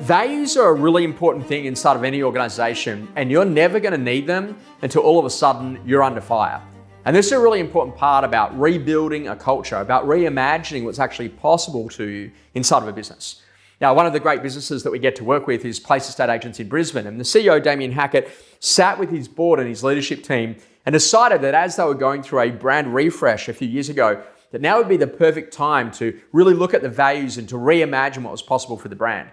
Values are a really important thing inside of any organization, and you're never going to need them until all of a sudden you're under fire. And this is a really important part about rebuilding a culture, about reimagining what's actually possible to you inside of a business. Now, one of the great businesses that we get to work with is Place Estate Agents in Brisbane, and the CEO, Damien Hackett, sat with his board and his leadership team and decided that as they were going through a brand refresh a few years ago, that now would be the perfect time to really look at the values and to reimagine what was possible for the brand.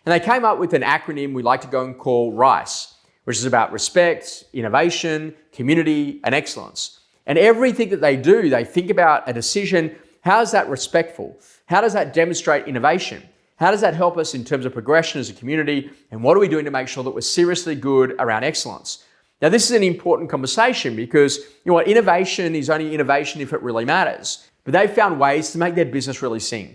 And they came up with an acronym we like to go and call R.I.C.E, which is about respect, innovation, community, and excellence. And everything that they do, they think about a decision. How is that respectful? How does that demonstrate innovation? How does that help us in terms of progression as a community? And what are we doing to make sure that we're seriously good around excellence? Now, this is an important conversation because innovation is only innovation if it really matters. But they've found ways to make their business really sing.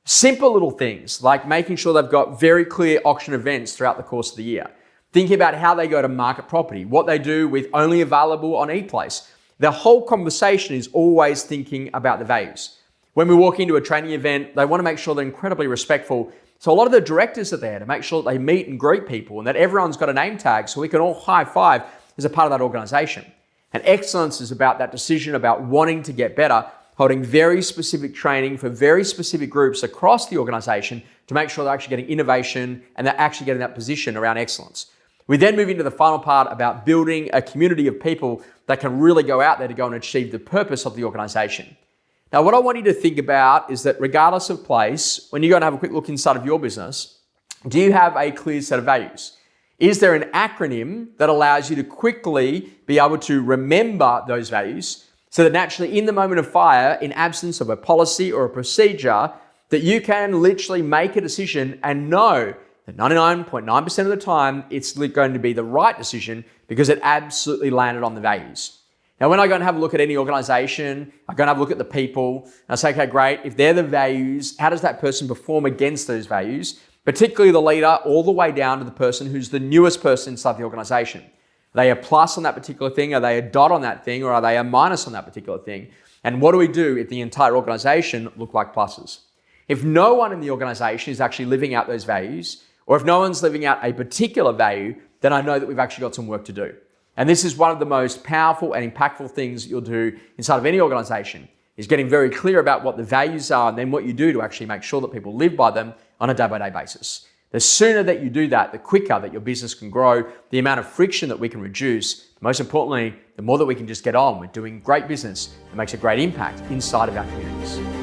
Simple little things like making sure they've got very clear auction events throughout the course of the year. Thinking about how they go to market property, what they do with only available on ePlace. The whole conversation is always thinking about the values. When we walk into a training event, they want to make sure they're incredibly respectful. So a lot of the directors are there to make sure that they meet and greet people and that everyone's got a name tag so we can all high five as a part of that organization. And excellence is about that decision about wanting to get better, holding very specific training for very specific groups across the organization to make sure they're actually getting innovation and they're actually getting that position around excellence. We then move into the final part about building a community of people that can really go out there to go and achieve the purpose of the organization. Now, what I want you to think about is that regardless of place, when you go and have a quick look inside of your business, do you have a clear set of values? Is there an acronym that allows you to quickly be able to remember those values so that naturally in the moment of fire, in absence of a policy or a procedure, that you can literally make a decision and know that 99.9% of the time, it's going to be the right decision because it absolutely landed on the values. Now, when I go and have a look at any organization, I go and have a look at the people, and I say, okay, great, if they're the values, how does that person perform against those values? Particularly the leader, all the way down to the person who's the newest person inside the organization. Are they a plus on that particular thing? Are they a dot on that thing? Or are they a minus on that particular thing? And what do we do if the entire organization look like pluses? If no one in the organization is actually living out those values, or if no one's living out a particular value, then I know that we've actually got some work to do. And this is one of the most powerful and impactful things you'll do inside of any organization, is getting very clear about what the values are and then what you do to actually make sure that people live by them on a day-by-day basis. The sooner that you do that, the quicker that your business can grow, the amount of friction that we can reduce, most importantly, the more that we can just get on with doing great business that makes a great impact inside of our communities.